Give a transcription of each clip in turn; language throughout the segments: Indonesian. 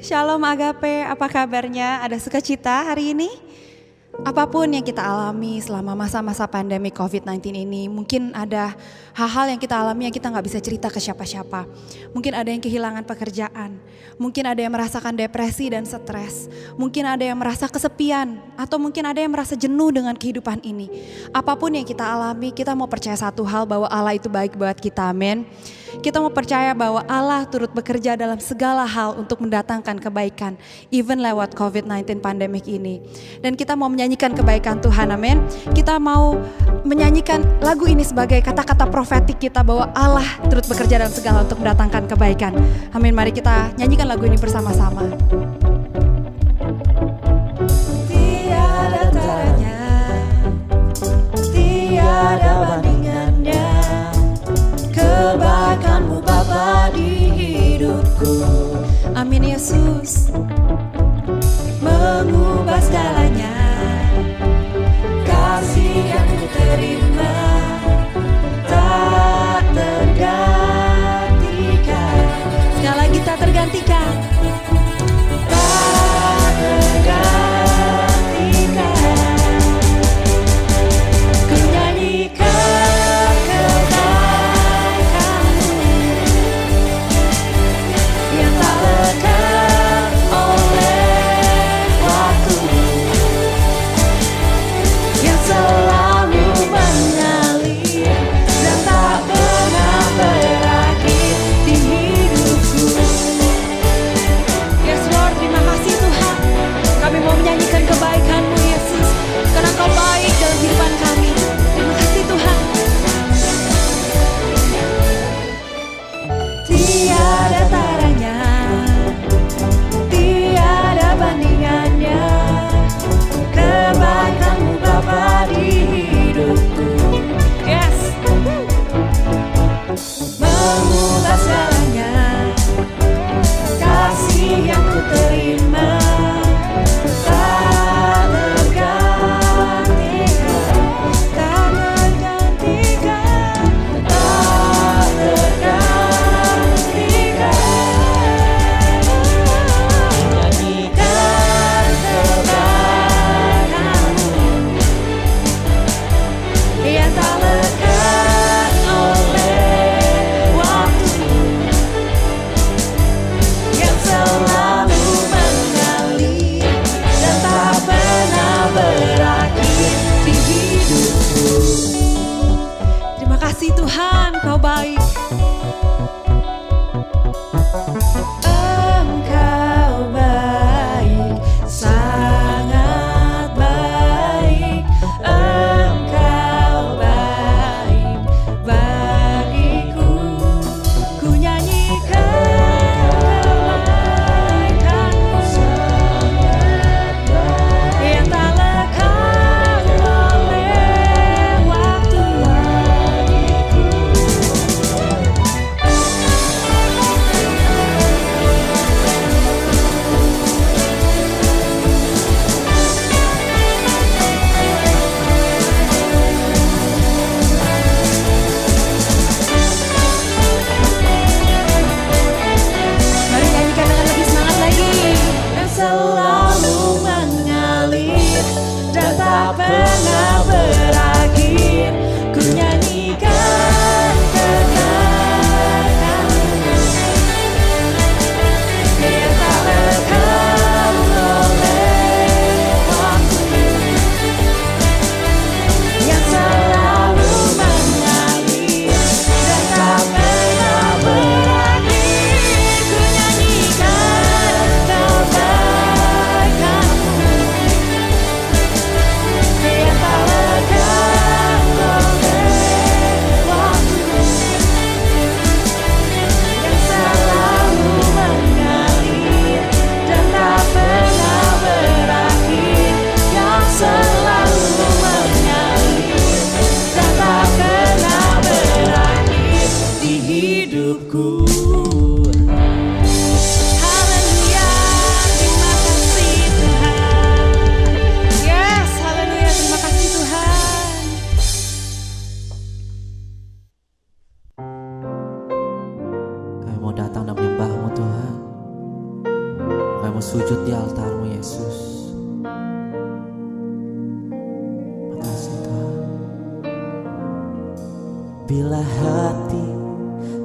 Shalom Agape, apa kabarnya? Ada sukacita hari ini? Apapun yang kita alami selama masa-masa pandemi COVID-19 ini, mungkin ada hal-hal yang kita alami yang kita nggak bisa cerita ke siapa-siapa. Mungkin ada yang kehilangan pekerjaan, mungkin ada yang merasakan depresi dan stres, mungkin ada yang merasa kesepian, atau mungkin ada yang merasa jenuh dengan kehidupan ini. Apapun yang kita alami, kita mau percaya satu hal bahwa Allah itu baik buat kita, amin. Kita mau percaya bahwa Allah turut bekerja dalam segala hal untuk mendatangkan kebaikan, even lewat COVID-19 pandemik ini. Dan kita mau menyanyikan kebaikan Tuhan, amin. Kita mau menyanyikan lagu ini sebagai kata-kata profetik kita bahwa Allah turut bekerja dalam segala untuk mendatangkan kebaikan. Amin, mari kita nyanyikan lagu ini bersama-sama. Tiada taranya, tiada bandingannya, kebaikanmu Bapa di hidupku. Amin Yesus, mengubah segalanya, kasih yang ku terima tak tergantikan. Sekali lagi tak tergantikan, tak tergantikan. Ku nyanyikan kebaikanmu yang tak lekang oleh waktu. mau sujud di altar-Mu Yesus. Makasih Tuhan. Bila hati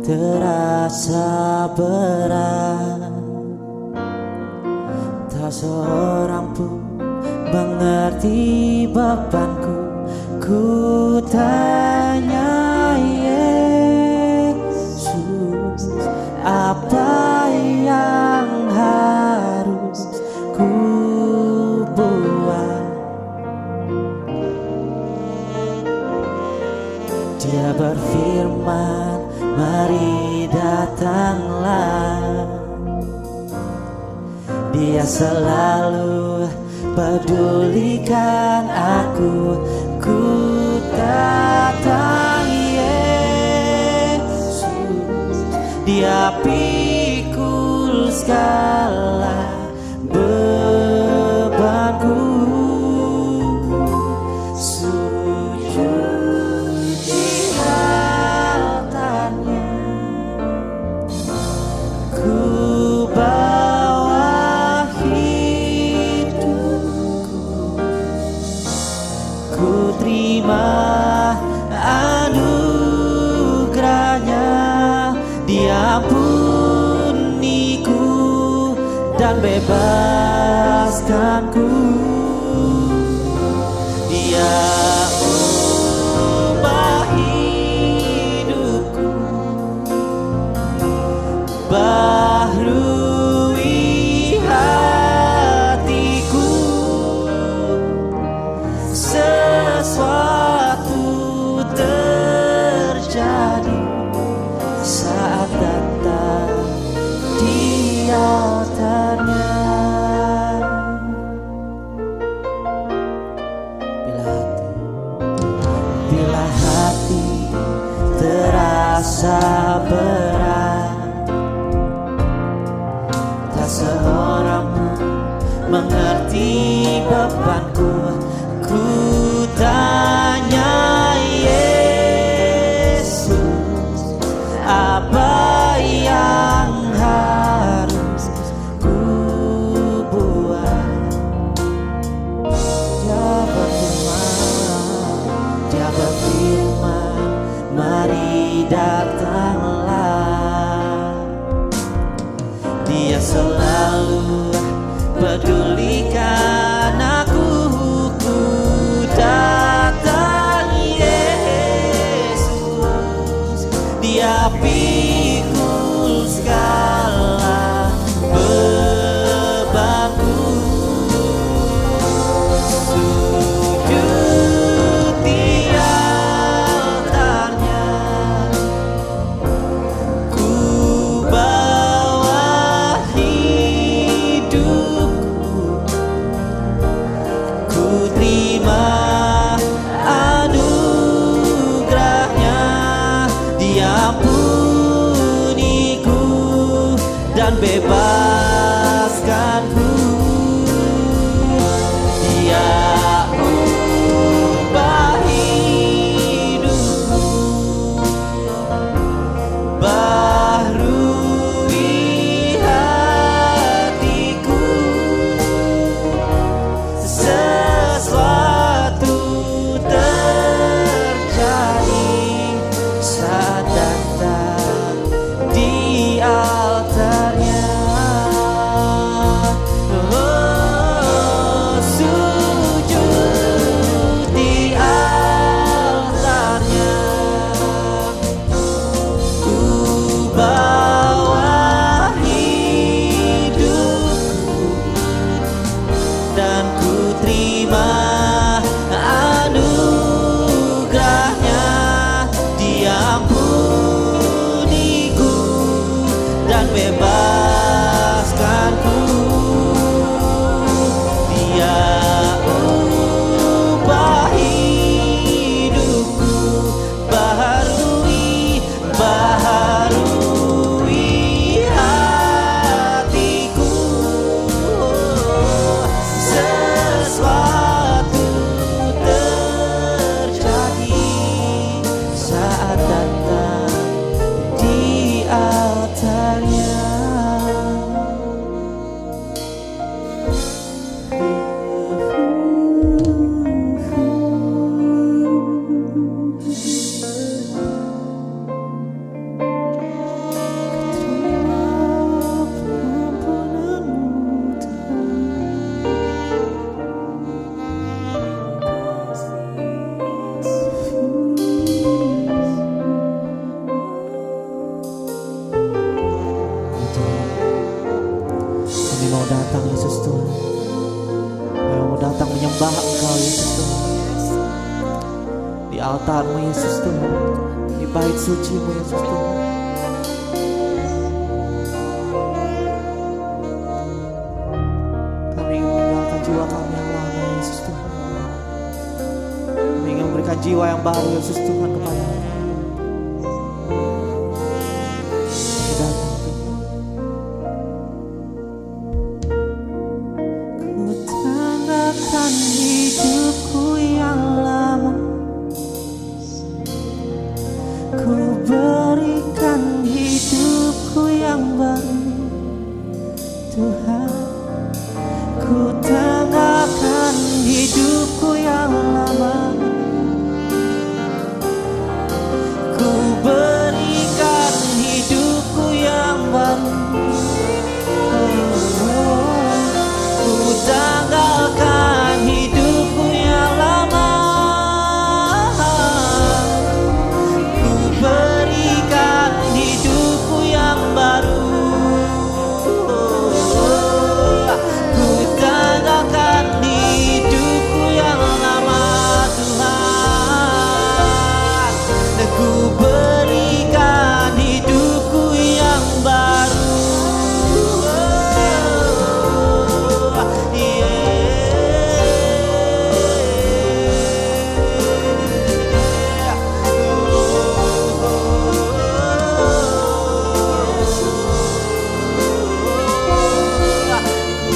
terasa berat, tak seorang pun mengerti bebanku. Ku tanya Yesus, apa yang harus ku buat? Dia berfirman, mari datanglah. Dia selalu pedulikan aku. Ku datang Yesus, Dia pikul segala bebanku. Sujud di altarnya, ku bawa hidupku. Ku terima anugerahnya, diampuniku dan bebaskanku. Dia ubah hidupku, baharui hatiku. Sesuatu terjadi saat datang di altarnya. Bila hati terasa berat, tak seorang pun mengerti bebanku. Ku tanya Yesus, apa yang harus ku buat? Dia berfirman, mari datanglah. Dia selalu pedulikan aku. Ku datang Yesus, Dia pikul segala bebanku. Sujud di altarnya, ku bawa hidupku. Ku terima anugerahnya, diampuniku dan bebaskanku. Dia ubah hidupku, baharui hatiku. Sesuatu terjadi saat datang di altarnya. Oh, sujud di altarnya, ku bawa hidupku dan ku terima anugerahnya, diampuniku dan bebaskanku. Dia ubah hidupku, baharui hatiku. Sesuatu terjadi saat datang di altarnya. datang Yesus Tuhan. Kami mau datang menyembah Engkau Yesus Tuhan. Di altar-Mu Yesus Tuhan, di bait suci-Mu Yesus Tuhan. Kami ingin meninggalkan jiwa kami yang lama Yesus Tuhan. Kami ingin memberikan jiwa yang baru Yesus Tuhan kepada-Mu. Kami datang Tuhan. Ku tanggalkan hidupku yang lama, ku berikan hidupku yang baru Tuhan. Ku tanggalkan hidupku yang lama, ku berikan hidupku yang baru. Ku tanggalkan hidupku yang lama, ku berikan hidupku yang baru. Ku tanggalkan hidupku yang lama Tuhan, dan ku berikan hidupku yang baru.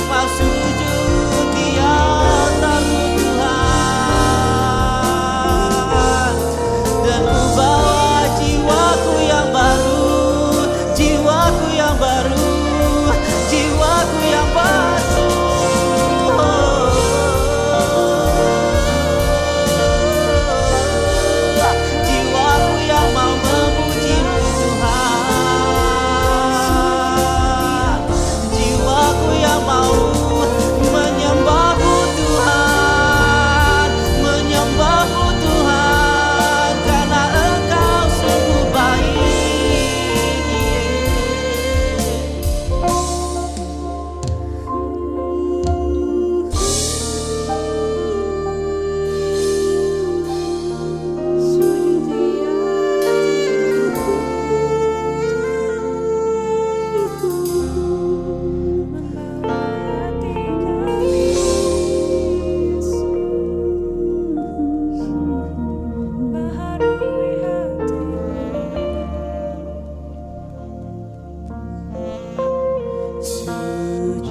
Mau sujud di altar-Mu Tuhan, dan ku bawa jiwaku yang baru, jiwaku yang baru, jiwaku yang baru. Jiwaku yang mau memuji-Mu Tuhan, jiwaku yang mau menyembah-Mu Tuhan, menyembah-Mu Tuhan, karena Engkau sungguh baik.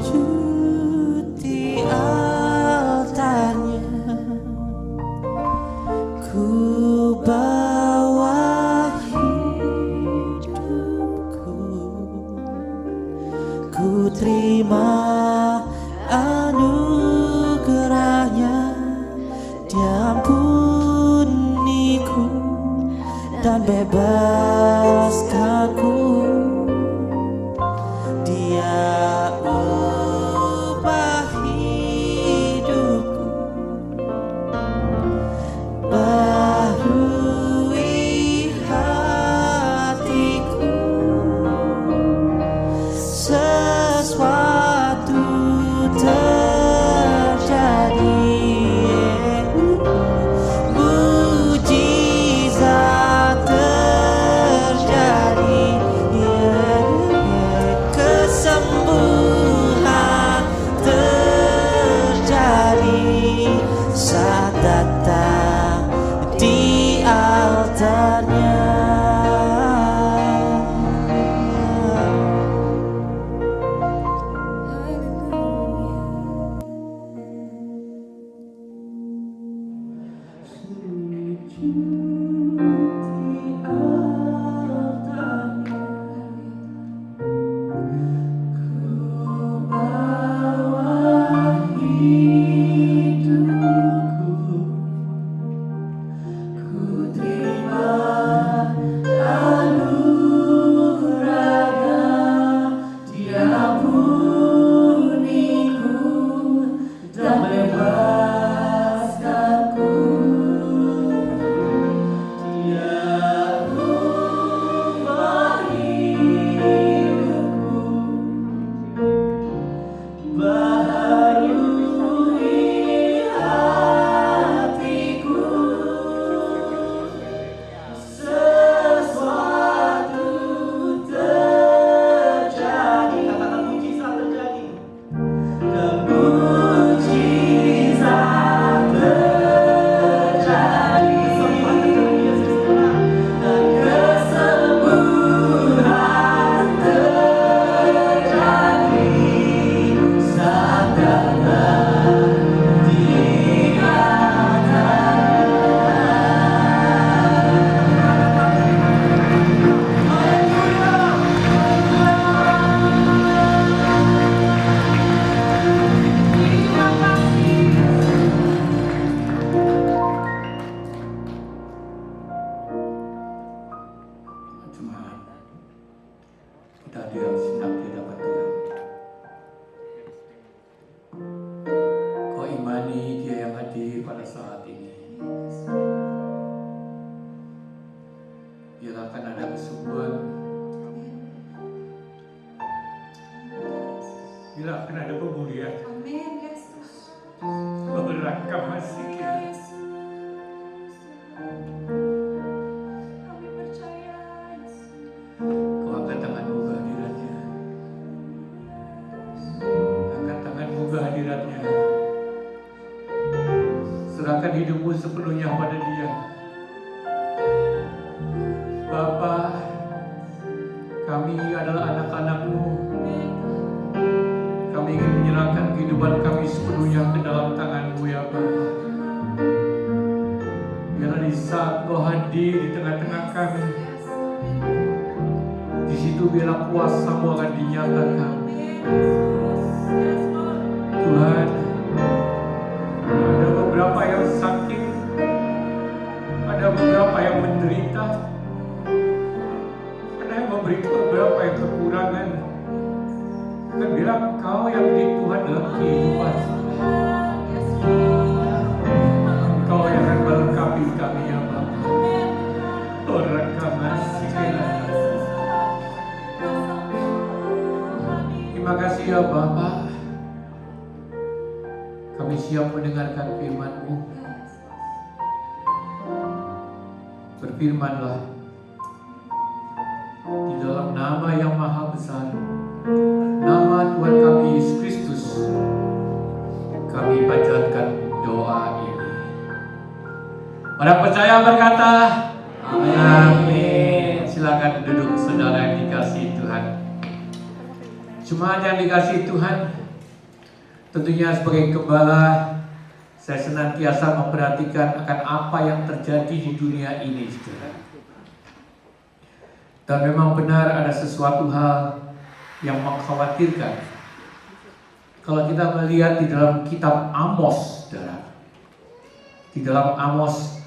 Sujud di altar-Nya, ku bawa hidupku, ku terima anugerah-Nya, Dia ampuniku dan bebaskanku. Dia ubah hidupku, baharui hatiku. Sesuatu terjadi, mujizat terjadi, kesembuhan yang sedang di hadapan Tuhan. Kau imani Dia yang hadir pada saat ini. Biarlah akan ada kesungguhan, bila akan ada pemulihan. Berangkat masih Kau angkat tanganmu ke hadiratnya. Angkat tanganmu ke hadiratnya. Serahkan hidupmu sepenuhnya pada Dia. Bapa, kami adalah anak-anak-Mu. Kami ingin menyerahkan kehidupan kami sepenuhnya ke dalam tangan-Mu ya Bapa. Biarlah di saat Kau hadir di tengah-tengah kami, di situ biarlah kuasa-Mu akan dinyatakan. Tuhan, ada beberapa yang sakit, ada beberapa yang menderita, ada yang memberi beberapa yang kekurangan. Dan bilang Engkau yang menjadi Tuhan dalam kehidupan. Engkau yang akan melengkapi kami ya Bapa. Orang kami terima kasih ya Bapa. Kami siap mendengarkan firman-Mu. Berfirmanlah di dalam nama yang maha besar, nama Tuhan kami Yesus Kristus, kami panjatkan doa ini. Orang percaya berkata, amin. Silakan duduk saudara yang dikasihi Tuhan. Jemaat yang dikasihi Tuhan, tentunya sebagai gembala, saya senantiasa memperhatikan akan apa yang terjadi di dunia ini, saudara. Dan memang benar ada sesuatu hal yang mengkhawatirkan. Kalau kita melihat di dalam kitab Amos, saudara, di dalam Amos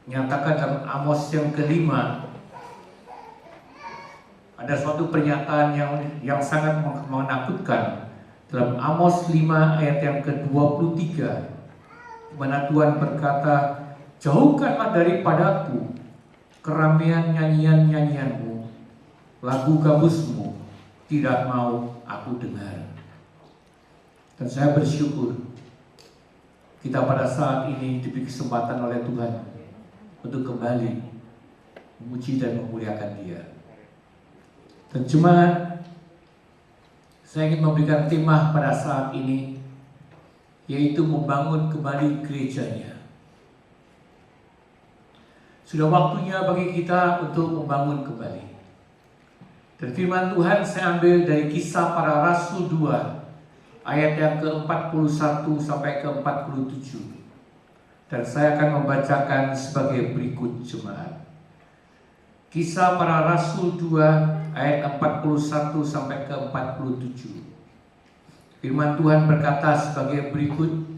nyatakan dalam Amos yang kelima, ada suatu pernyataan yang sangat menakutkan dalam Amos 5 ayat yang ke-23, di mana Tuhan berkata, jauhkanlah daripadaku keramaian nyanyian-nyanyianmu, lagu gambusmu tidak mau aku dengar. Dan saya bersyukur kita pada saat ini diberi kesempatan oleh Tuhan untuk kembali memuji dan memuliakan Dia. Dan jemaat, saya ingin memberikan tema pada saat ini, yaitu membangun kembali gerejanya. Sudah waktunya bagi kita untuk membangun kembali. Dan firman Tuhan saya ambil dari Kisah Para Rasul 2 ayat yang ke-41 sampai ke-47. Dan saya akan membacakan sebagai berikut jemaat. Kisah Para Rasul 2 ayat 41 sampai ke-47. Firman Tuhan berkata sebagai berikut.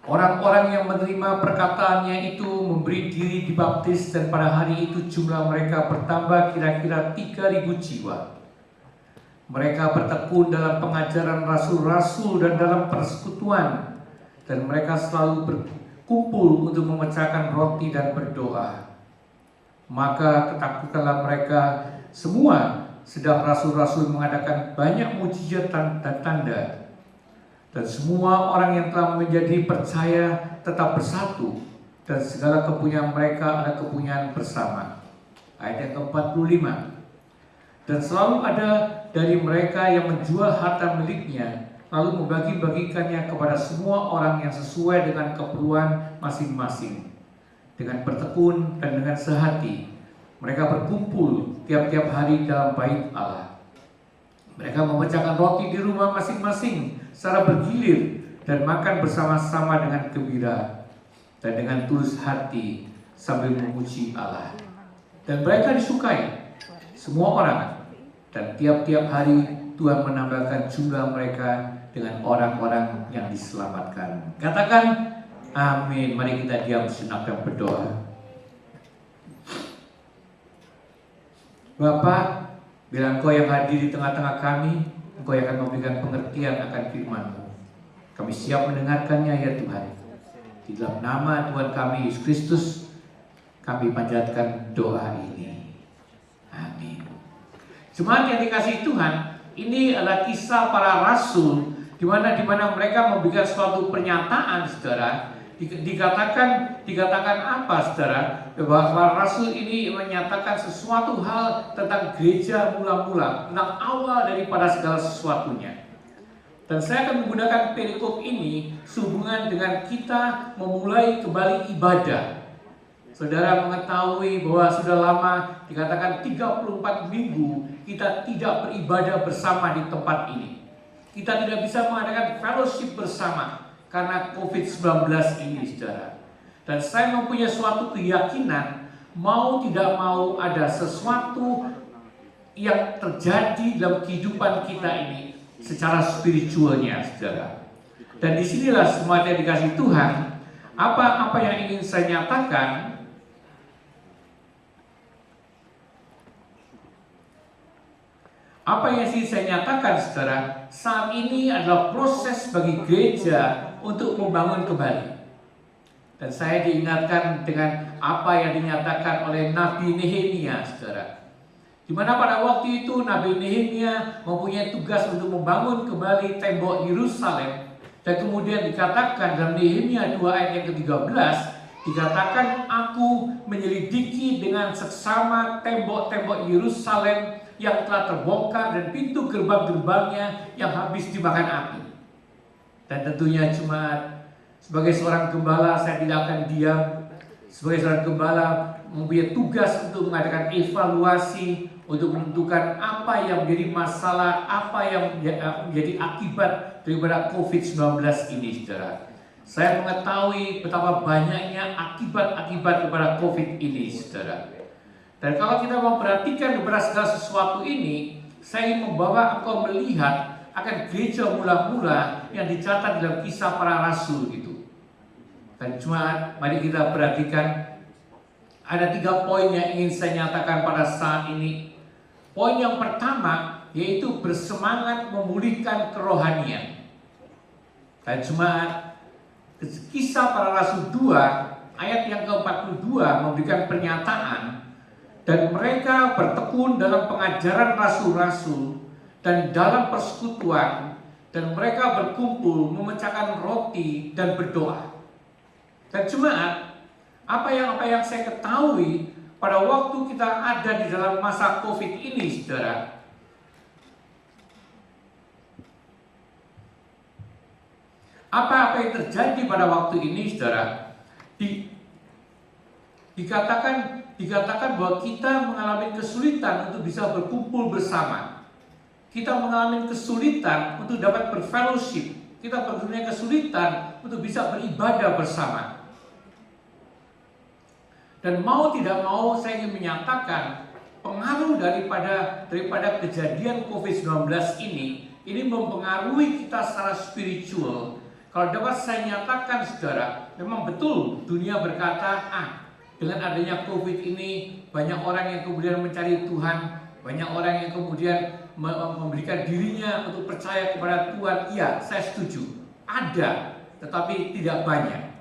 Orang-orang yang menerima perkataannya itu memberi diri dibaptis, dan pada hari itu jumlah mereka bertambah kira-kira 3.000 jiwa. Mereka bertekun dalam pengajaran rasul-rasul dan dalam persekutuan, dan mereka selalu berkumpul untuk memecahkan roti dan berdoa. Maka ketakutanlah mereka semua, sedang rasul-rasul mengadakan banyak mujizat dan tanda. Dan semua orang yang telah menjadi percaya tetap bersatu, dan segala kepunyaan mereka adalah kepunyaan bersama. Ayat yang ke-45. Dan selalu ada dari mereka yang menjual harta miliknya, lalu membagi-bagikannya kepada semua orang yang sesuai dengan keperluan masing-masing. Dengan bertekun dan dengan sehati, mereka berkumpul tiap-tiap hari dalam bait Allah. Mereka memecahkan roti di rumah masing-masing secara bergilir dan makan bersama-sama dengan gembira dan dengan tulus hati sambil memuji Allah. Dan mereka disukai semua orang, dan tiap-tiap hari Tuhan menambahkan jumlah mereka dengan orang-orang yang diselamatkan. Katakan amin. Mari kita diam sejenak dan berdoa. Bapa, bila Engkau yang hadir di tengah-tengah kami, Engkau yang akan memberikan pengertian akan firman-Mu. Kami siap mendengarkannya ya Tuhan. Di dalam nama Tuhan kami Yesus Kristus, kami panjatkan doa ini. Amin. Jemaat yang dikasihi Tuhan, ini adalah kisah para rasul di mana mereka memberikan suatu pernyataan, saudara. Dikatakan apa, saudara? Bahwa para rasul ini menyatakan sesuatu hal tentang gereja mula-mula, tentang awal daripada segala sesuatunya. Dan saya akan menggunakan perikop ini sehubungan dengan kita memulai kembali ibadah. Saudara mengetahui bahwa sudah lama dikatakan 34 minggu kita tidak beribadah bersama di tempat ini. Kita tidak bisa mengadakan fellowship bersama karena COVID-19 ini, saudara. Dan saya mempunyai suatu keyakinan, mau tidak mau ada sesuatu yang terjadi dalam kehidupan kita ini secara spiritualnya, saudara. Dan disinilah semuanya dikasih Tuhan. Apa yang ingin saya nyatakan? Apa yang saya nyatakan, saudara, saat ini adalah proses bagi gereja untuk membangun kembali. Dan saya diingatkan dengan apa yang dinyatakan oleh Nabi Nehemia, saudara. Di mana pada waktu itu Nabi Nehemia mempunyai tugas untuk membangun kembali tembok Yerusalem. Dan kemudian dikatakan dalam Nehemia 2 ayat yang ke-13, dikatakan aku menyelidiki dengan seksama tembok-tembok Yerusalem yang telah terbongkar dan pintu gerbang-gerbangnya yang habis dimakan api. Dan tentunya jemaat, sebagai seorang gembala saya tidak akan diam. Sebagai seorang gembala mempunyai tugas untuk mengadakan evaluasi, untuk menentukan apa yang menjadi masalah, apa yang menjadi akibat daripada COVID-19 ini, saudara. Saya mengetahui betapa banyaknya akibat-akibat daripada COVID ini, saudara. Dan kalau kita memperhatikan beberapa segala sesuatu ini, saya ingin membawa engkau melihat akan gereja mula-mula yang dicatat dalam kisah para rasul gitu. Dan jemaat, mari kita perhatikan ada 3 poin yang ingin saya nyatakan pada saat ini. Poin yang pertama yaitu bersemangat memulihkan kerohanian. Dan jemaat, kisah para rasul 2 ayat yang ke-42 memberikan pernyataan. Dan mereka bertekun dalam pengajaran rasul-rasul dan dalam persekutuan, dan mereka berkumpul memecahkan roti dan berdoa. Dan jemaat, apa yang saya ketahui pada waktu kita ada di dalam masa COVID ini, saudara, apa yang terjadi pada waktu ini, saudara, dikatakan bahwa kita mengalami kesulitan untuk bisa berkumpul bersama. Kita mengalami kesulitan untuk dapat berfellowship. Kita mempunyai kesulitan untuk bisa beribadah bersama. Dan mau tidak mau saya ingin menyatakan pengaruh daripada kejadian COVID-19 ini mempengaruhi kita secara spiritual. Kalau dapat saya nyatakan, saudara, memang betul dunia berkata, dengan adanya COVID ini banyak orang yang kemudian mencari Tuhan, banyak orang yang kemudian memberikan dirinya untuk percaya kepada Tuhan. Iya, saya setuju. Ada, tetapi tidak banyak.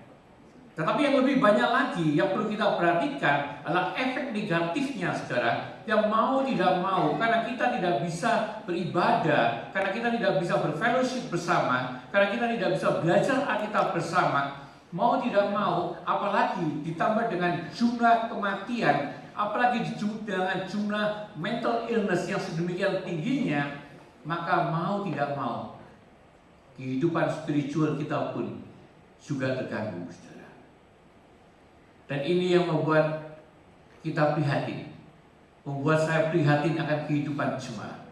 Tetapi yang lebih banyak lagi yang perlu kita perhatikan adalah efek negatifnya, saudara. Yang mau tidak mau, karena kita tidak bisa beribadah, karena kita tidak bisa berfellowship bersama, karena kita tidak bisa belajar Alkitab bersama. Mau tidak mau, apalagi ditambah dengan jumlah kematian, apalagi dengan jumlah mental illness yang sedemikian tingginya, maka mau tidak mau, kehidupan spiritual kita pun juga terganggu, saudara. Dan ini yang membuat kita prihatin, membuat saya prihatin akan kehidupan jemaat.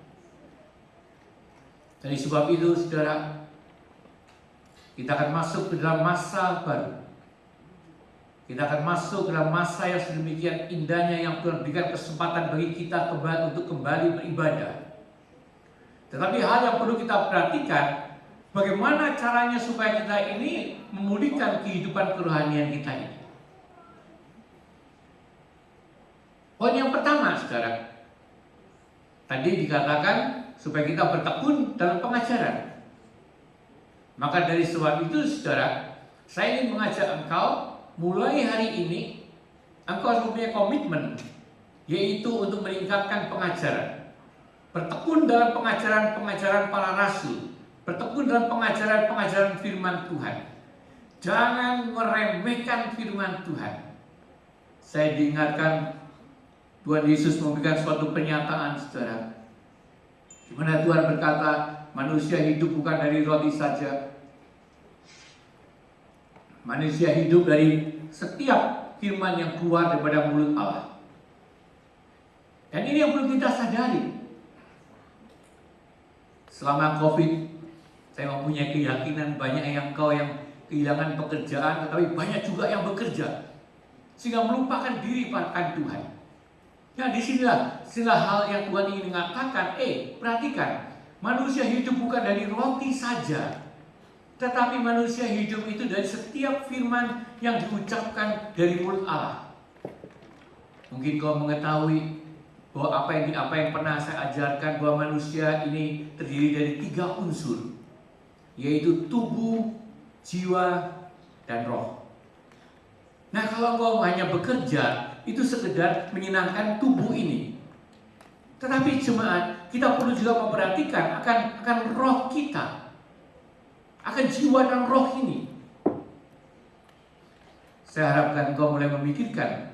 Dari sebab itu, saudara, kita akan masuk ke dalam masa baru. Kita akan masuk ke dalam masa yang sedemikian indahnya yang Tuhan berikan kesempatan bagi kita untuk kembali beribadah. Tetapi hal yang perlu kita perhatikan, bagaimana caranya supaya kita ini memulihkan kehidupan kerohanian kita ini. Poin yang pertama, saudara, Tadi dikatakan supaya kita bertekun dalam pengajaran. Maka dari sebab itu saudara, saya ingin mengajak engkau mulai hari ini, engkau harus mempunyai komitmen, yaitu untuk meningkatkan pengajaran. Bertekun dalam pengajaran-pengajaran para rasul, bertekun dalam pengajaran-pengajaran firman Tuhan. Jangan meremehkan firman Tuhan. Saya diingatkan Tuhan Yesus memberikan suatu pernyataan, saudara, di mana Tuhan berkata, manusia hidup bukan dari roti saja. Manusia hidup dari setiap firman yang keluar daripada mulut Allah. Dan ini yang perlu kita sadari. Selama COVID, saya mempunyai keyakinan banyak yang kehilangan pekerjaan, tetapi banyak juga yang bekerja, sehingga melupakan diri pada Tuhan. Nah, disinilah hal yang Tuhan ingin mengatakan. Perhatikan, manusia hidup bukan dari roti saja, tetapi manusia hidup itu dari setiap firman yang diucapkan dari mulut Allah. Mungkin kau mengetahui bahwa apa yang pernah saya ajarkan, bahwa manusia ini terdiri dari 3 unsur, yaitu tubuh, jiwa, dan roh. Nah, kalau kau hanya bekerja, itu sekedar menyenangkan tubuh ini. Tetapi jemaat, kita perlu juga memperhatikan akan roh kita, akan jiwa dan roh ini. Saya harapkan kau mulai memikirkan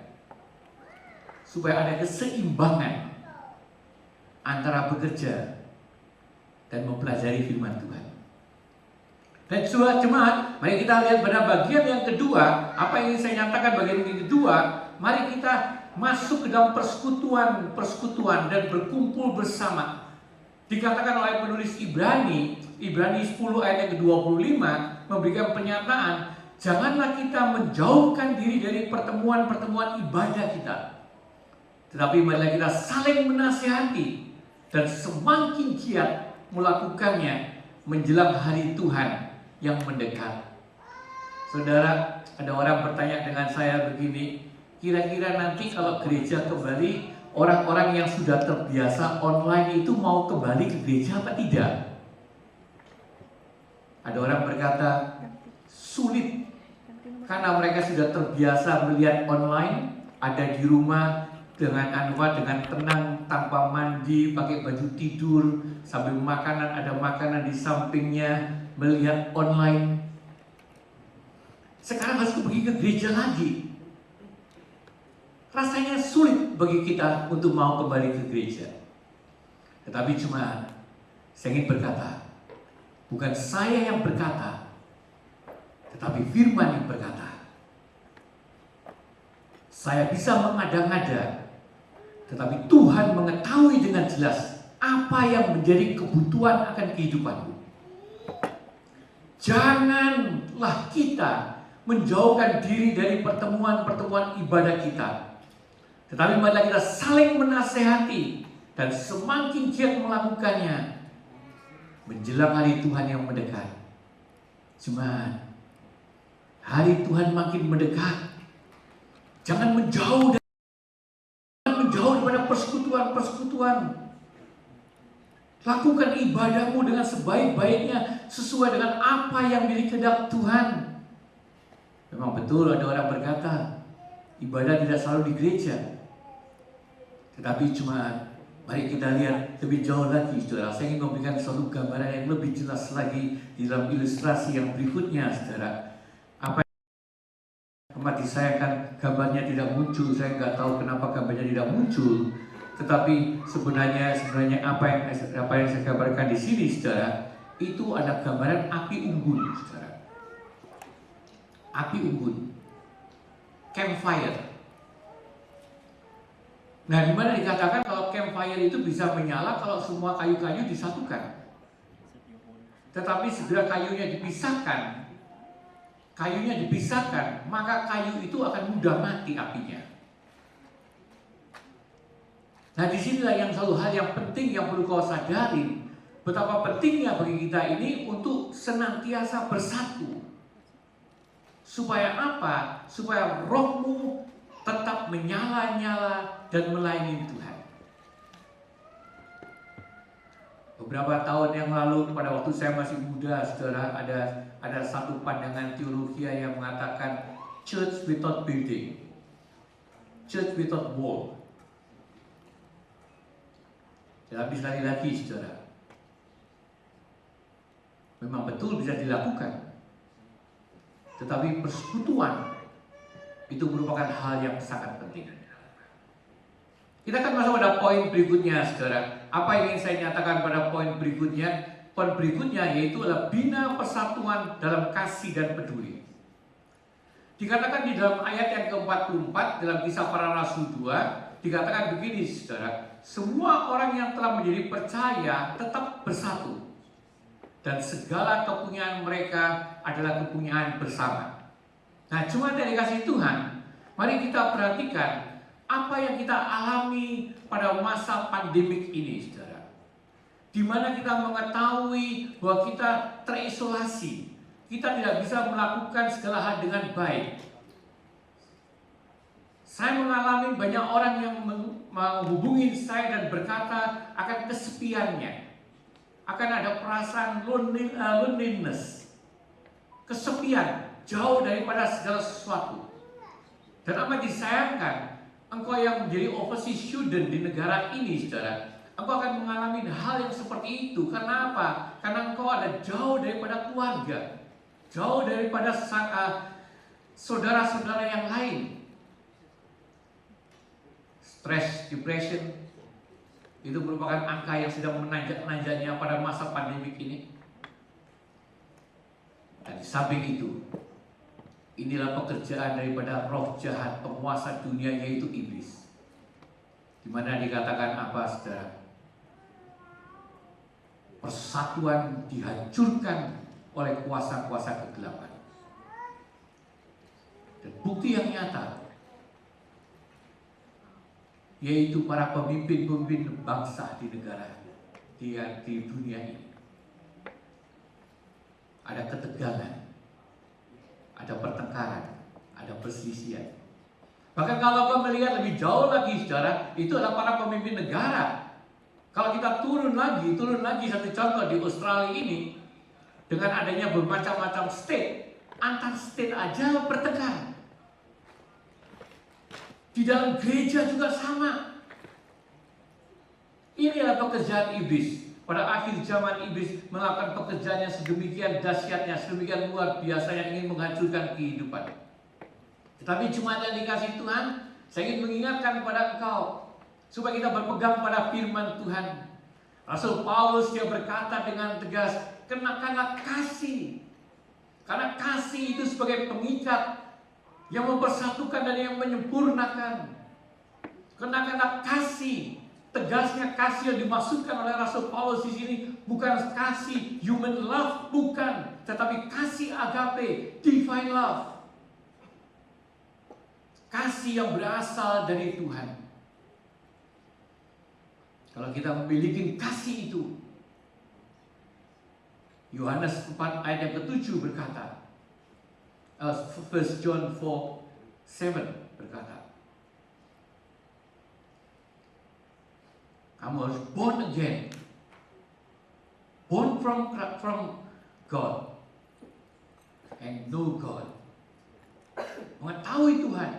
supaya ada keseimbangan antara bekerja dan mempelajari firman Tuhan. Dan jemaat, mari kita lihat pada bagian yang kedua. Apa yang saya nyatakan bagian yang kedua, mari kita masuk ke dalam persekutuan dan berkumpul bersama. Dikatakan oleh penulis Ibrani 10 ayat yang ke-25 memberikan pernyataan, janganlah kita menjauhkan diri dari pertemuan-pertemuan ibadah kita, tetapi marilah kita saling menasihati dan semakin giat melakukannya menjelang hari Tuhan yang mendekat. Saudara, ada orang bertanya dengan saya begini, kira-kira nanti kalau gereja kembali, orang-orang yang sudah terbiasa online itu mau kembali ke gereja apa tidak? Ada orang berkata, sulit, karena mereka sudah terbiasa melihat online, ada di rumah dengan tenang, tanpa mandi, pakai baju tidur, sambil ada makanan di sampingnya, melihat online. Sekarang harus pergi ke gereja lagi. Rasanya sulit bagi kita untuk mau kembali ke gereja. Tetapi cuma saya ingin berkata, bukan saya yang berkata, tetapi firman yang berkata. Saya bisa mengada-ngada, tetapi Tuhan mengetahui dengan jelas apa yang menjadi kebutuhan akan kehidupanmu. Janganlah kita menjauhkan diri dari pertemuan-pertemuan ibadah kita, tetapi marilah kita saling menasehati dan semakin giat melakukannya menjelang hari Tuhan yang mendekat. Jemaat, hari Tuhan makin mendekat. Jangan menjauh daripada persekutuan. Lakukan ibadahmu dengan sebaik-baiknya sesuai dengan apa yang menjadi kehendak Tuhan. Memang betul ada orang berkata, ibadah tidak selalu di gereja. Tetapi cuma mari kita lihat lebih jauh lagi, saudara. Saya ingin memberikan suatu gambaran yang lebih jelas lagi di dalam ilustrasi yang berikutnya, saudara. Apa yang disayangkan gambarnya tidak muncul, saya nggak tahu kenapa gambarnya tidak muncul. Tetapi sebenarnya apa yang saya gambarkan di sini, saudara, itu ada gambaran api unggun, saudara. Api unggun, campfire. Nah, di mana dikatakan kalau campfire itu bisa menyala kalau semua kayu-kayu disatukan. Tetapi segera kayunya dipisahkan, maka kayu itu akan mudah mati apinya. Nah, disinilah yang satu hal yang penting yang perlu kau sadari, betapa pentingnya bagi kita ini untuk senantiasa bersatu. Supaya apa? Supaya rohmu tetap menyala-nyala dan melayani Tuhan. Beberapa tahun yang lalu, pada waktu saya masih muda, saudara, ada satu pandangan teologi yang mengatakan church without building, church without wall. Tapi sekali lagi, saudara, memang betul bisa dilakukan, tetapi persekutuan itu merupakan hal yang sangat penting. Kita akan masuk pada poin berikutnya, saudara. Apa yang ingin saya nyatakan pada poin berikutnya? Poin berikutnya yaitu adalah bina persatuan dalam kasih dan peduli. Dikatakan di dalam ayat yang ke-44 dalam Kisah Para Rasul 2, dikatakan begini, saudara. Semua orang yang telah menjadi percaya tetap bersatu, dan segala kepunyaan mereka adalah kepunyaan bersama. Nah, cuma dari kasih Tuhan, mari kita perhatikan apa yang kita alami pada masa pandemik ini, saudara. Di mana kita mengetahui bahwa kita terisolasi, kita tidak bisa melakukan segala hal dengan baik. Saya mengalami banyak orang yang menghubungi saya dan berkata akan kesepiannya, akan ada perasaan loneliness, kesepian, jauh daripada segala sesuatu. Dan amat disayangkan, engkau yang menjadi overseas student di negara ini, saudara, engkau akan mengalami hal yang seperti itu. Karena apa? Karena engkau ada jauh daripada keluarga, jauh daripada saudara-saudara yang lain. Stress, depression, itu merupakan angka yang sedang menanjak-nanjaknya pada masa pandemik ini. Dan di samping itu, inilah pekerjaan daripada roh jahat penguasa dunia, yaitu iblis. Di mana dikatakan apa, saudara? Persatuan dihancurkan oleh kuasa-kuasa kegelapan. Dan bukti yang nyata, yaitu para pemimpin-pemimpin bangsa di negara, di dunia ini. Ada ketegangan, ada pertengkaran, ada perselisihan. Bahkan kalau kau melihat lebih jauh lagi, saudara, itu adalah para pemimpin negara. Kalau kita turun lagi satu contoh di Australia ini, dengan adanya bermacam-macam state, antar state aja bertengkar. Di dalam gereja juga sama. Inilah pekerjaan iblis. Pada akhir zaman, iblis melakukan pekerjaannya sedemikian dahsyatnya, sedemikian luar biasa yang ingin menghancurkan kehidupan. Tetapi cuma yang dikasih Tuhan, saya ingin mengingatkan kepada engkau supaya kita berpegang pada firman Tuhan. Rasul Paulus dia berkata dengan tegas, kenakanlah kasih. Karena kasih itu sebagai pengikat yang mempersatukan dan yang menyempurnakan. Kenakanlah kasih. Tegasnya kasih yang dimaksudkan oleh Rasul Paulus di sini bukan kasih human love, bukan, tetapi kasih agape, divine love. Kasih yang berasal dari Tuhan. Kalau kita memiliki kasih itu, Yohanes 4 ayat yang ke-7 berkata, 1 John 4:7 berkata, kamu harus born again, born from God, and know God. Mengetahui Tuhan,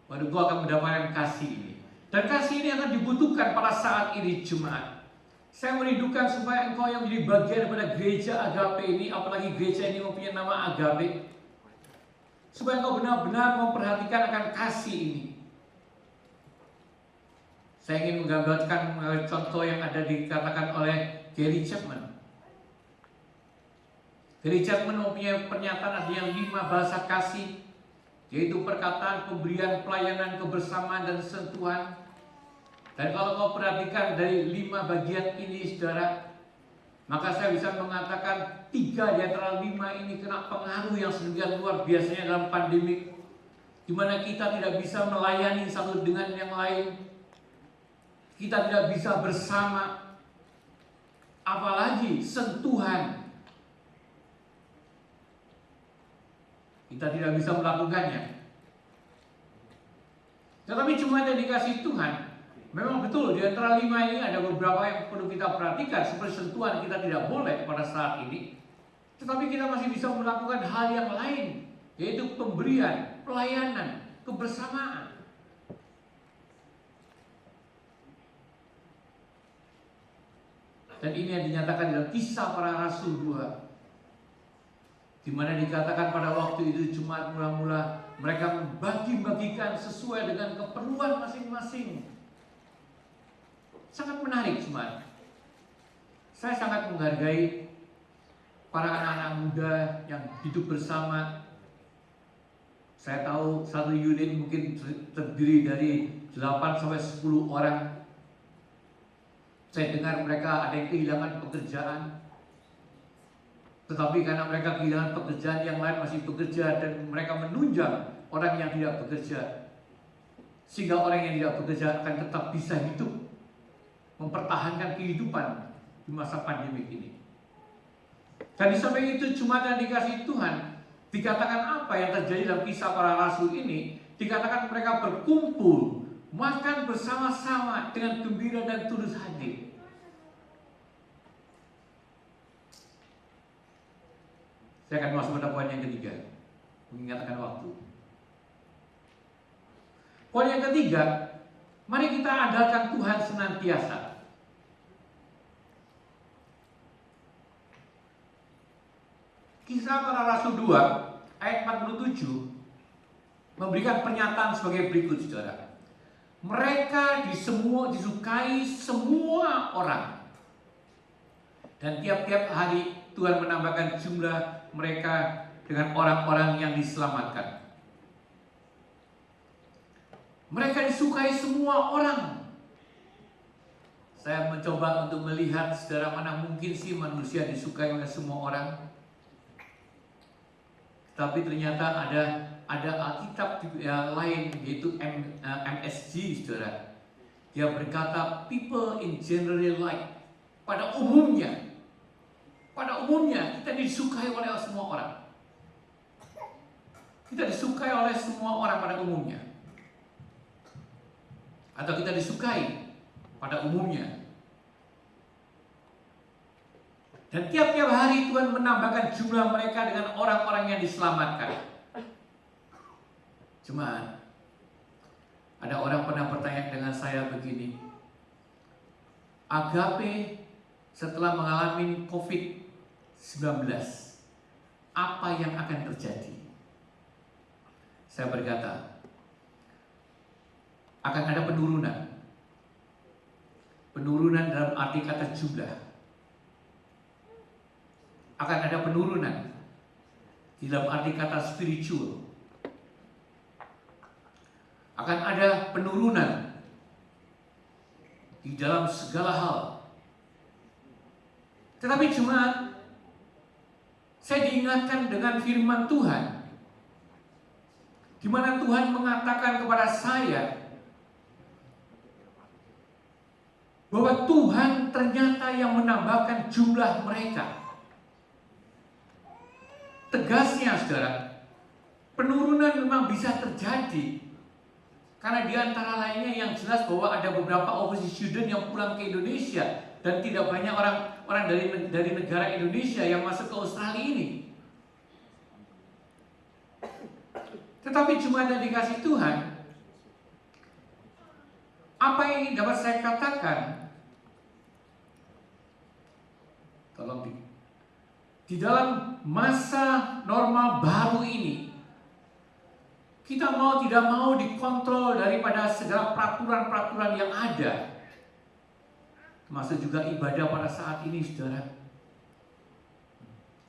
baru kau akan mendapatkan kasih ini. Dan kasih ini akan dibutuhkan pada saat ini jemaat. Saya merindukan supaya engkau yang menjadi bagian daripada gereja agape ini, apalagi gereja ini mempunyai nama agape, supaya engkau benar-benar memperhatikan akan kasih ini. Saya ingin menggambarkan contoh yang ada dikatakan oleh Gary Chapman. Gary Chapman mempunyai pernyataan ada yang 5 bahasa kasih, yaitu perkataan, pemberian, pelayanan, kebersamaan, dan sentuhan. Dan kalau kau perhatikan dari 5 bagian ini, saudara, maka saya bisa mengatakan 3 di antara 5 ini kena pengaruh yang sedemikian luar biasanya dalam pandemik, di mana kita tidak bisa melayani satu dengan yang lain. Kita tidak bisa bersama, apalagi sentuhan. Kita tidak bisa melakukannya. Tetapi cuma yang dikasih Tuhan, Memang betul di antara 5 ini ada beberapa yang perlu kita perhatikan, seperti sentuhan kita tidak boleh pada saat ini. Tetapi kita masih bisa melakukan hal yang lain, yaitu pemberian, pelayanan, kebersamaan. Dan ini yang dinyatakan dalam Kisah Para Rasul 2, di mana dikatakan pada waktu itu jemaat mula-mula mereka membagi-bagikan sesuai dengan keperluan masing-masing. Sangat menarik jemaat. Saya sangat menghargai para anak-anak muda yang hidup bersama. Saya tahu satu unit mungkin terdiri dari 8 sampai 10 orang. Saya dengar mereka ada yang kehilangan pekerjaan, tetapi karena mereka kehilangan pekerjaan, yang lain masih bekerja, dan mereka menunjang orang yang tidak bekerja, sehingga orang yang tidak bekerja akan tetap bisa hidup, mempertahankan kehidupan di masa pandemi ini. Dan di samping itu jemaat yang dikasihi Tuhan, dikatakan apa yang terjadi dalam Kisah Para Rasul ini? Dikatakan mereka berkumpul, makan bersama-sama dengan gembira dan tulus hati. Saya akan masuk pada poin yang ketiga, mengingatkan waktu. Poin yang ketiga, mari kita andalkan Tuhan senantiasa. Kisah Para Rasul 2 ayat 47 memberikan pernyataan sebagai berikut, saudara. Mereka disukai semua orang, dan tiap-tiap hari Tuhan menambahkan jumlah mereka dengan orang-orang yang diselamatkan. Mereka disukai semua orang. Saya mencoba untuk melihat, saudara, mana mungkin sih manusia disukai oleh semua orang. Tapi ternyata ada Alkitab yang lain, yaitu MSG, saudara. Dia berkata, people in general like. Pada umumnya kita disukai oleh semua orang. Kita disukai oleh semua orang pada umumnya. Atau kita disukai pada umumnya. Dan tiap-tiap hari Tuhan menambahkan jumlah mereka dengan orang-orang yang diselamatkan. Cuma ada orang pernah bertanya dengan saya begini, Agape setelah mengalami COVID-19, apa yang akan terjadi? Saya berkata, akan ada penurunan. Penurunan dalam arti kata jumlah. Akan ada penurunan di dalam arti kata spiritual. Akan ada penurunan di dalam segala hal. Tetapi jemaat, saya diingatkan dengan firman Tuhan, di mana Tuhan mengatakan kepada saya bahwa Tuhan ternyata yang menambahkan jumlah mereka. Tegasnya, saudara, penurunan memang bisa terjadi karena di antara lainnya yang jelas bahwa ada beberapa overseas student yang pulang ke Indonesia, dan tidak banyak orang dari negara Indonesia yang masuk ke Australia ini. Tetapi jemaat yang dikasih Tuhan, apa yang dapat saya katakan? Tolong di dalam masa normal baru ini, kita mau tidak mau dikontrol daripada segala peraturan-peraturan yang ada, termasuk juga ibadah pada saat ini, saudara.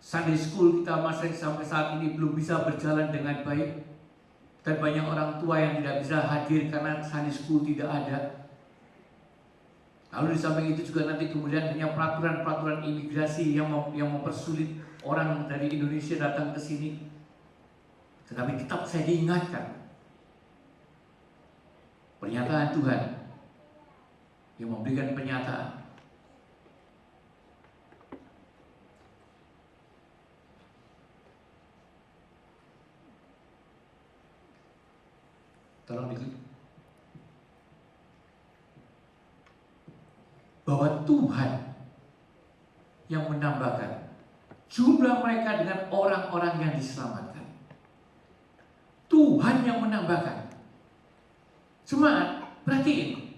Sunday school kita masih sampai saat ini belum bisa berjalan dengan baik, dan banyak orang tua yang tidak bisa hadir karena Sunday school tidak ada. Lalu di samping itu juga nanti kemudian hanya peraturan-peraturan imigrasi yang mempersulit orang dari Indonesia datang ke sini. Tetapi tetap saya diingatkan pernyataan Tuhan yang memberikan pernyataan. Tolong diklik. bahwa Tuhan yang menambahkan jumlah mereka dengan orang-orang yang diselamatkan. Tuhan yang menambahkan. Jemaat, perhatiin.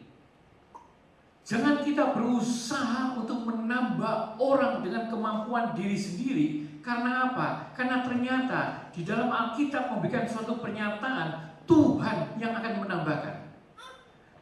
Jangan kita berusaha untuk menambah orang dengan kemampuan diri sendiri. Karena apa? Karena ternyata di dalam Alkitab memberikan suatu pernyataan Tuhan yang akan menambahkan.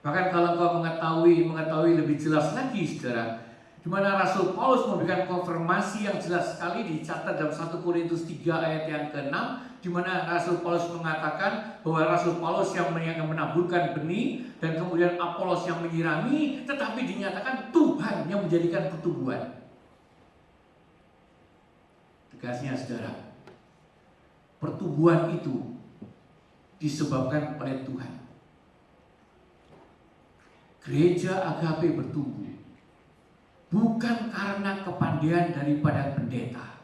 Bahkan kalau kau mengetahui lebih jelas lagi, saudara, di mana Rasul Paulus memberikan konfirmasi yang jelas sekali dicatat dalam 1 Korintus 3 ayat yang ke-6, di mana Rasul Paulus mengatakan bahwa Rasul Paulus yang menaburkan benih dan kemudian Apolos yang menyirami, tetapi dinyatakan Tuhan yang menjadikan pertumbuhan. Tegasnya, saudara, pertumbuhan itu disebabkan oleh Tuhan. Gereja Agape bertumbuh bukan karena kepandaian daripada pendeta.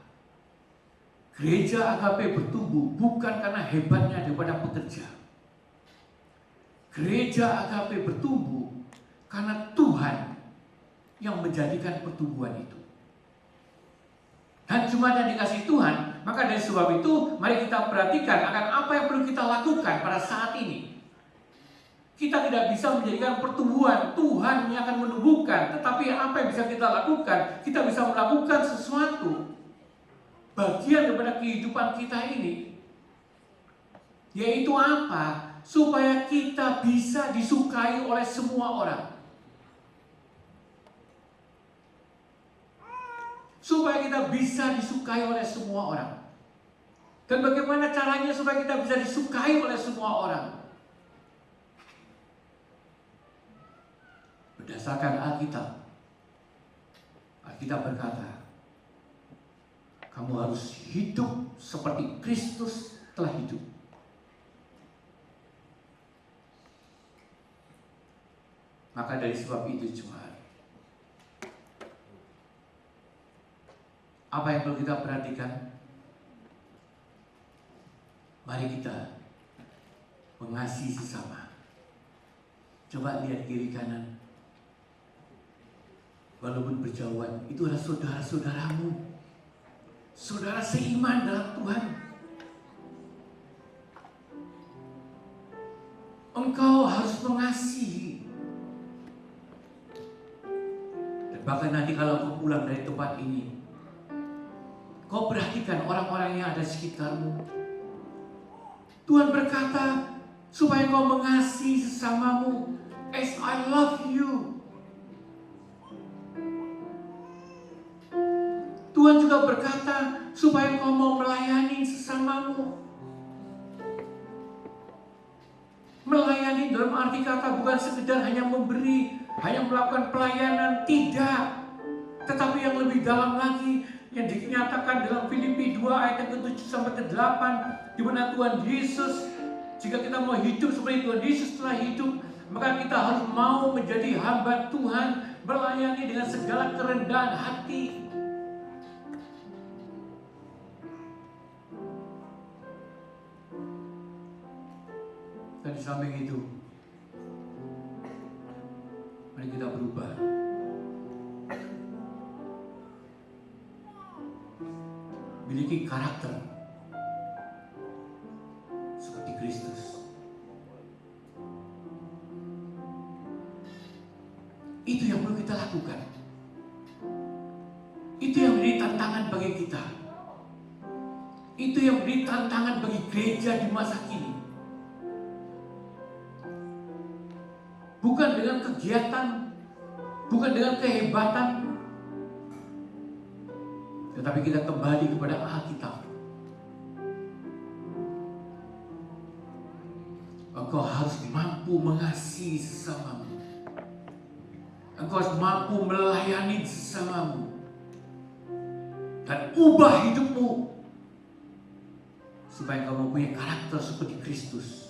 Gereja Agape bertumbuh bukan karena hebatnya daripada pekerja. Gereja Agape bertumbuh karena Tuhan yang menjadikan pertumbuhan itu. Dan cuma yang dikasih Tuhan, maka dari sebab itu mari kita perhatikan akan apa yang perlu kita lakukan pada saat ini. Kita tidak bisa menjadikan pertumbuhan, Tuhan yang akan menumbuhkan. Tetapi apa yang bisa kita lakukan? Kita bisa melakukan sesuatu bagian daripada kehidupan kita ini. Yaitu apa? Supaya kita bisa disukai oleh semua orang. Supaya kita bisa disukai oleh semua orang. Dan bagaimana caranya supaya kita bisa disukai oleh semua orang? Berdasarkan Alkitab, Alkitab berkata, kamu harus hidup seperti Kristus telah hidup. Maka dari sebab itu jemaat, apa yang perlu kita perhatikan? Mari kita mengasihi sesama. Coba lihat kiri kanan. Walaupun berjauhan, itu adalah saudara-saudaramu, saudara seiman dalam Tuhan. Engkau harus mengasihi. Dan bahkan nanti kalau kau pulang dari tempat ini, kau perhatikan orang-orang yang ada di sekitarmu. Tuhan berkata, supaya kau mengasihi sesamamu as I love you. Tuhan juga berkata supaya kau mau melayani sesamamu. Melayani dalam arti kata bukan sekedar hanya memberi, hanya melakukan pelayanan, tidak. Tetapi yang lebih dalam lagi yang dinyatakan dalam Filipi 2 ayat yang ke-7 sampai ke-8, di mana Tuhan Yesus, jika kita mau hidup seperti Tuhan Yesus telah hidup, maka kita harus mau menjadi hamba Tuhan, melayani dengan segala kerendahan hati. Dan di samping itu, mari kita berubah. Miliki karakter seperti Kristus. Itu yang perlu kita lakukan. Itu yang menjadi tantangan bagi kita. Itu yang menjadi tantangan bagi gereja di masa kini. Bukan dengan kegiatan, bukan dengan kehebatan, tetapi kita kembali kepada Alkitab. Engkau harus mampu mengasihi sesamamu. Engkau harus mampu melayani sesamamu. Dan ubah hidupmu supaya engkau mempunyai karakter seperti Kristus.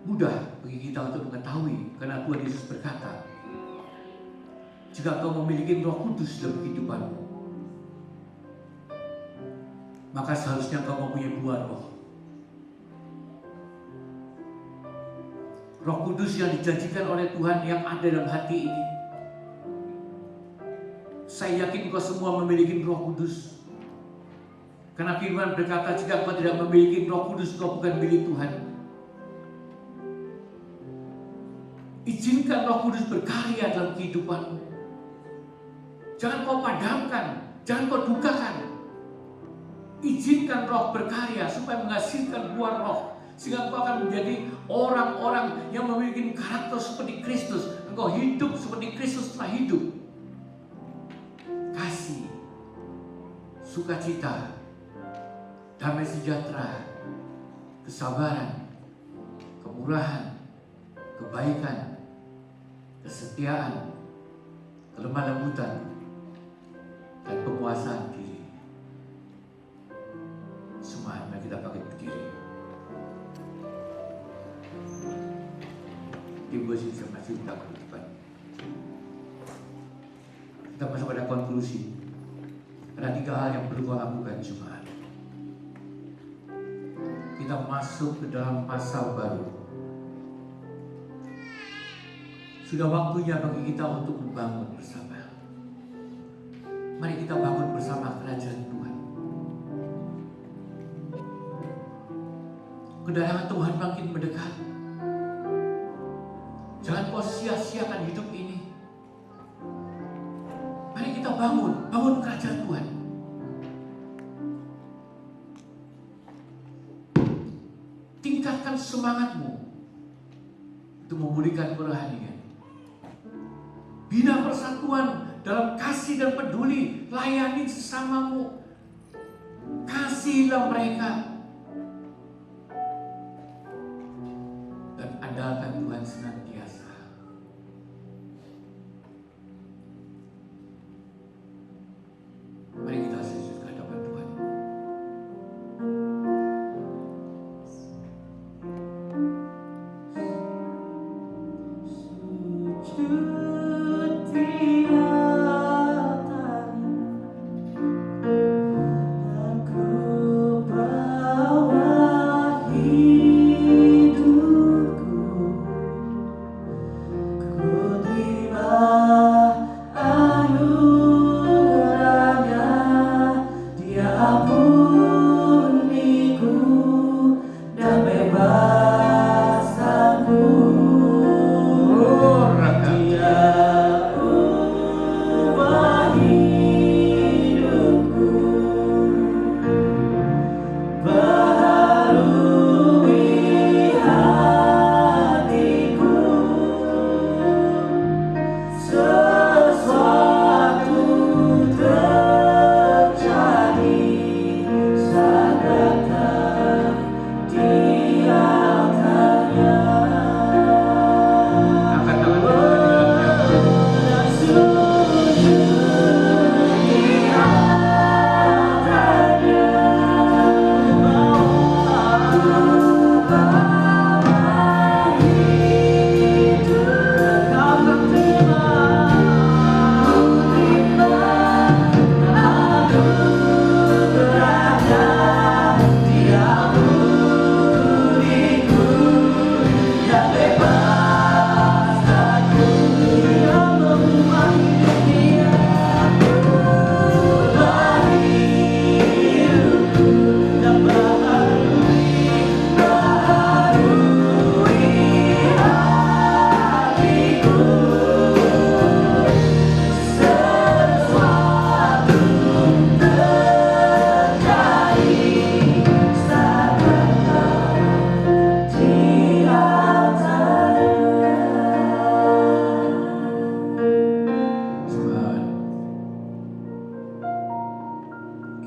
Mudah bagi kita untuk mengetahui, karena Tuhan Yesus berkata, jika kau memiliki Roh Kudus dalam kehidupanmu, maka seharusnya kau mempunyai buah roh. Roh Kudus yang dijanjikan oleh Tuhan yang ada dalam hati ini. Saya yakin kau semua memiliki Roh Kudus. Karena firman berkata, jika kau tidak memiliki Roh Kudus, kau bukan milik Tuhan. Izinkan Roh Kudus berkarya dalam kehidupanmu. Jangan kau padamkan, jangan kau dukakan. Izinkan Roh berkarya supaya menghasilkan buah Roh, sehingga engkau akan menjadi orang-orang yang memiliki karakter seperti Kristus. Engkau hidup seperti Kristus telah hidup. Kasih, sukacita, damai sejahtera, kesabaran, kemurahan, kebaikan, kesetiaan, kelemah lembutan, dan penguasaan diri. Semua mari kita pakai berdiri. Tim Bosip masih kita ke depan. Kita masuk pada konklusi. Ada 3 hal yang perlu kau lakukan jemaat. Kita masuk ke dalam pasal baru. Sudah waktunya bagi kita untuk membangun bersama. Mari kita bangun bersama kerajaan Tuhan. Kedatangan Tuhan makin mendekat. Jangan kau sia-siakan hidup ini. Mari kita bangun kerajaan Tuhan. Tingkatkan semangatmu untuk memulihkan kerohanian. Bina persatuan dalam kasih dan peduli. Layani sesamamu. Kasihilah mereka. Dan andalkan Tuhan senantiasa. Mari kita sujud ke hadapan Tuhan.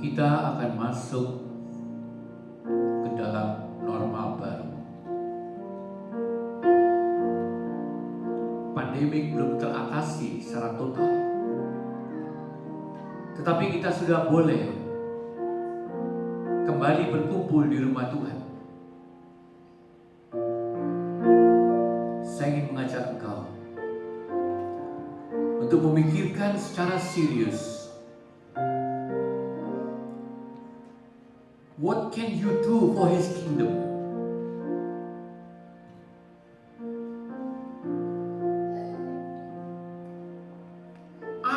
Kita akan masuk ke dalam normal baru. Pandemi belum teratasi secara total, tetapi kita sudah boleh kembali berkumpul di rumah Tuhan. Saya ingin mengajak engkau untuk memikirkan secara serius, what can you do for His kingdom?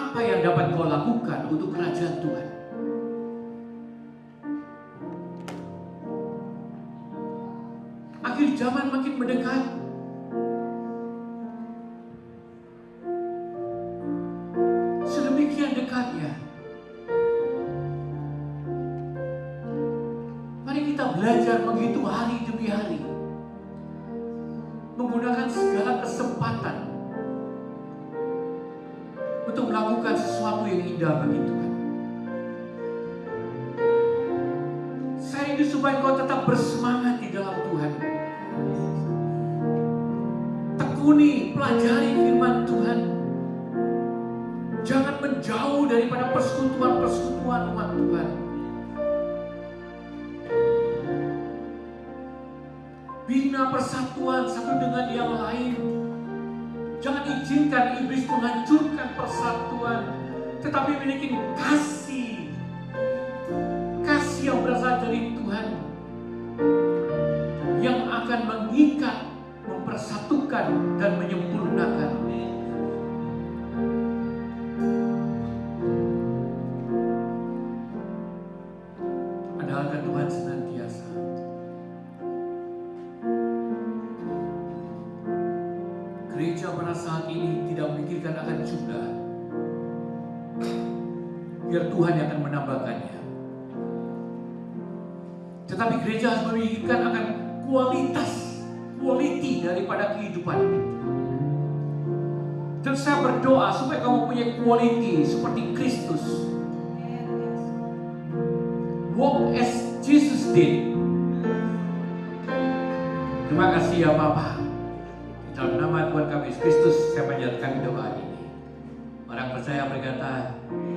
Apa yang dapat kau lakukan untuk kerajaan Tuhan? Akhir zaman makin mendekat. Sedemikian dekatnya. Mari kita belajar menghitung hari demi hari. Menggunakan segala kesempatan untuk melakukan sesuatu yang indah bagi Tuhan. Saya rindu supaya kau tetap bersemangat di dalam Tuhan. Tekuni, pelajari firman Tuhan. Jangan menjauh daripada persekutuan-persekutuan umat Tuhan. Bina persatuan satu dengan yang lain. Jangan izinkan iblis menghancurkan persatuan, tetapi miliki kasih yang berasal dari Tuhan, yang akan mengikat, mempersatukan, dan menyempurnakan. Andalkan Tuhan senantiasa. Gereja pada saat ini tidak memikirkan akan jumlah, biar Tuhan yang akan menambahkannya. Tetapi gereja harus memikirkan akan quality daripada kehidupan. Dan saya berdoa supaya kamu punya quality seperti Kristus. Walk as Jesus did. Terima kasih ya Bapa. Dalam nama Tuhan kami Yesus Kristus, saya panjatkan doa ini. Orang percaya berkata, amin.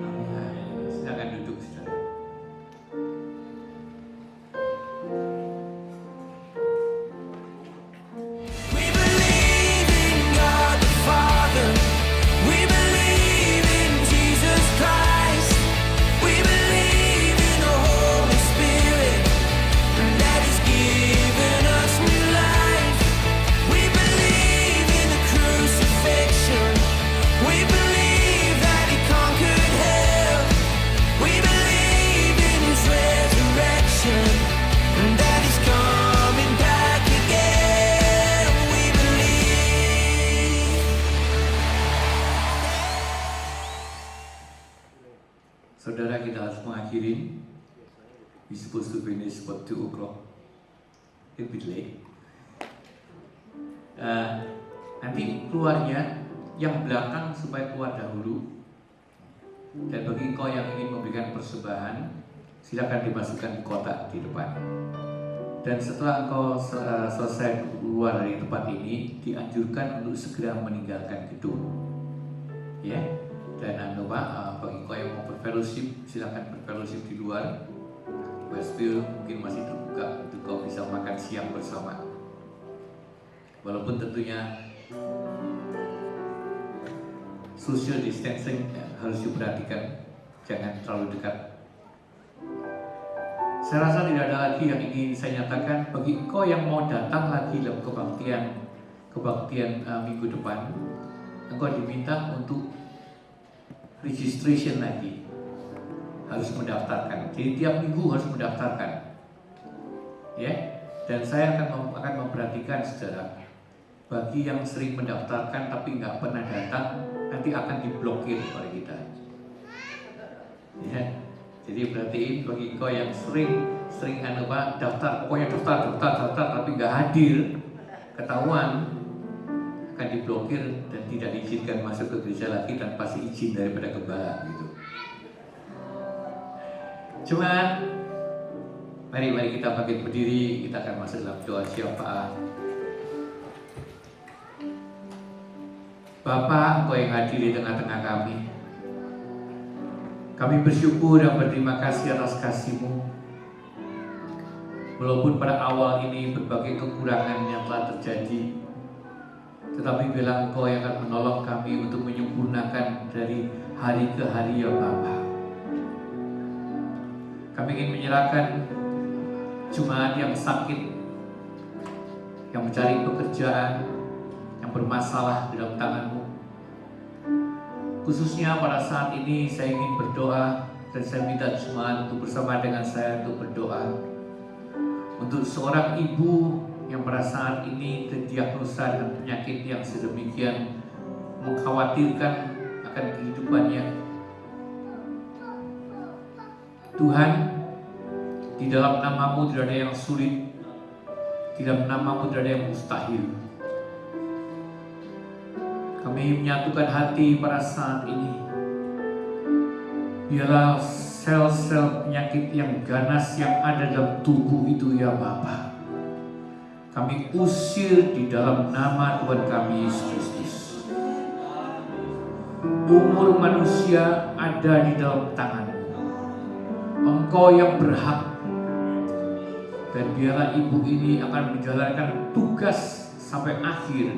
Silakan duduk, saudara. We believe in God the Father. We believe in Jesus Christ. We believe in the Holy Spirit, and that He's given us new life. We believe in the crucifixion. We believe that He conquered hell. We believe in His resurrection, and that He's coming back again. We believe. Saudara, kita harus mengakhiri. We supposed to finish about 2 o'clock. A bit late. Nanti keluarnya yang belakang supaya keluar dahulu. Dan bagi engkau yang ingin memberikan persembahan, silakan dimasukkan di kotak di depan. Dan setelah engkau selesai keluar dari tempat ini, dianjurkan untuk segera meninggalkan gedung. Ya. Dan bagi engkau yang mau berfellowship, silakan berfellowship di luar. Westfield mungkin masih terbuka untuk kau bisa makan siang bersama. Walaupun tentunya social distancing harus diperhatikan, jangan terlalu dekat. Saya rasa tidak ada lagi yang ingin saya nyatakan. Bagi engkau yang mau datang lagi dalam kebaktian minggu depan, engkau diminta untuk registration lagi, harus mendaftarkan. Jadi tiap minggu harus mendaftarkan, ya. Dan saya akan memperhatikan, saudara. Bagi yang sering mendaftarkan tapi nggak pernah datang, nanti akan diblokir oleh kita. Ya. Jadi perhatiin bagi engkau yang sering daftar, pokoknya daftar tapi nggak hadir, ketahuan, akan diblokir dan tidak diizinkan masuk ke gereja lagi tanpa izin daripada gembala gitu. Cuman mari kita bangkit berdiri, kita akan masuk dalam doa syafaat. Bapa, Engkau yang hadir di tengah-tengah kami. Kami bersyukur dan berterima kasih atas kasih-Mu. Walaupun pada awal ini berbagai kekurangan yang telah terjadi, tetapi bila Engkau yang akan menolong kami untuk menyempurnakan dari hari ke hari ya Bapa. Kami ingin menyerahkan jemaat yang sakit, yang mencari pekerjaan, yang bermasalah di dalam tangan-Mu. Khususnya pada saat ini saya ingin berdoa dan saya minta jemaat untuk bersama dengan saya untuk berdoa untuk seorang ibu yang pada saat ini terdiagnosa dengan penyakit yang sedemikian mengkhawatirkan akan kehidupannya. Tuhan, di dalam namamu tidak ada yang sulit, di dalam namamu tidak ada yang mustahil. Kami menyatukan hati pada saat ini. Biarlah sel-sel penyakit yang ganas yang ada dalam tubuh itu ya Bapa, kami usir di dalam nama Tuhan kami Yesus Kristus. Umur manusia ada di dalam tangan-Mu. Engkau yang berhak. Dan biarlah ibu ini akan menjalankan tugas sampai akhir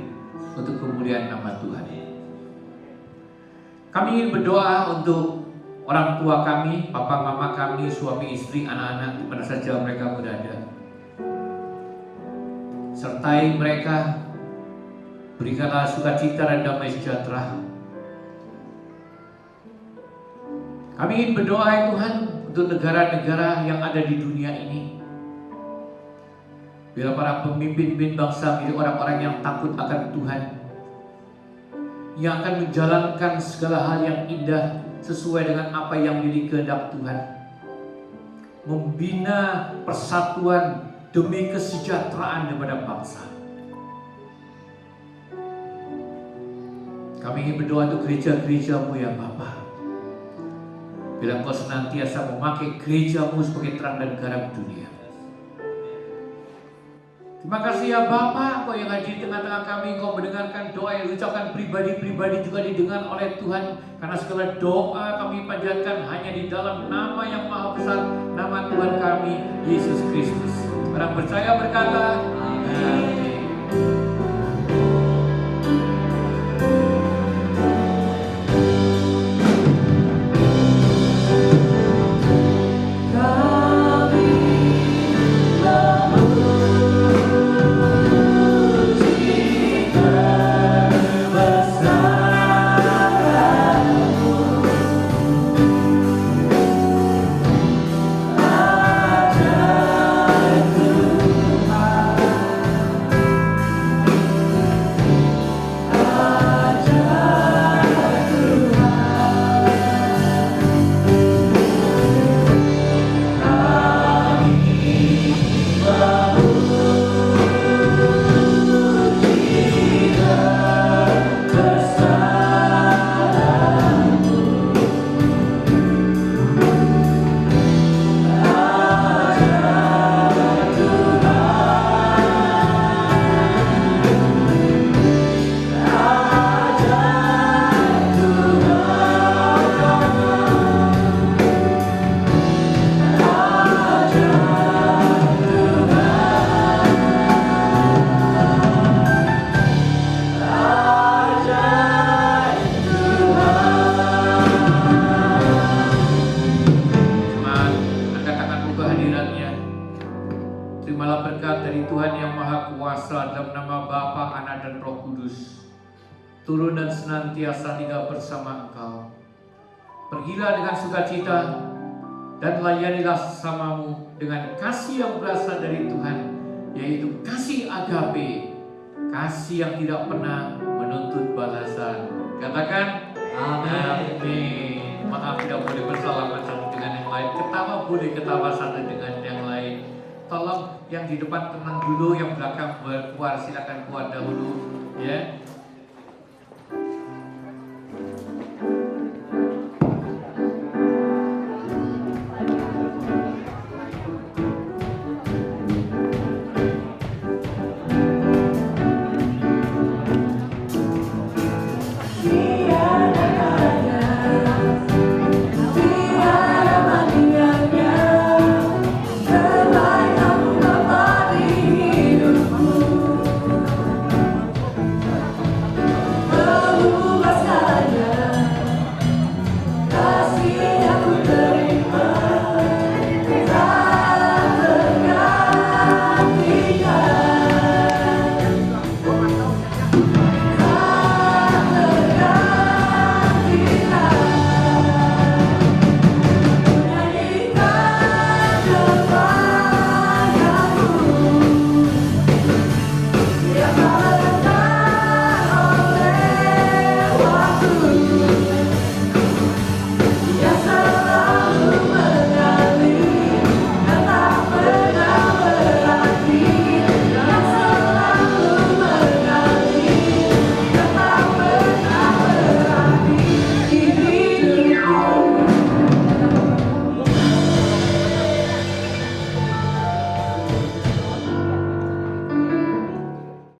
untuk kemuliaan nama Tuhan. Kami ingin berdoa untuk orang tua kami, papa mama kami, suami istri, anak-anak di mana saja mereka berada. Sertai mereka, berikanlah sukacita dan damai sejahtera. Kami ingin berdoa ya Tuhan untuk negara-negara yang ada di dunia ini. Biar para pemimpin bangsa menjadi orang-orang yang takut akan Tuhan, yang akan menjalankan segala hal yang indah sesuai dengan apa yang menjadi kehendak Tuhan, membina persatuan demi kesejahteraan daripada bangsa. Kami ingin berdoa untuk gereja-gereja-Mu ya Bapa. Bila Engkau senantiasa memakai gereja-Mu sebagai terang dan garam dunia. Terima kasih ya Bapa, Engkau yang hadir di tengah-tengah kami. Engkau mendengarkan doa yang diucapkan pribadi-pribadi juga didengar oleh Tuhan. Karena segala doa kami panjatkan hanya di dalam nama yang maha besar, nama Tuhan kami Yesus Kristus. Orang percaya berkata amin. Turun dan senantiasa tinggal bersama Engkau. Pergilah dengan sukacita dan layanilah sesamamu dengan kasih yang berasal dari Tuhan, yaitu kasih agape, kasih yang tidak pernah menuntut balasan. Katakan amin. Maaf, tidak boleh bersalaman satu dengan yang lain. Ketawa boleh ketawa satu dengan yang lain. Tolong yang di depan tenang dulu, yang belakang keluar, silakan keluar dahulu, ya. Tuhan.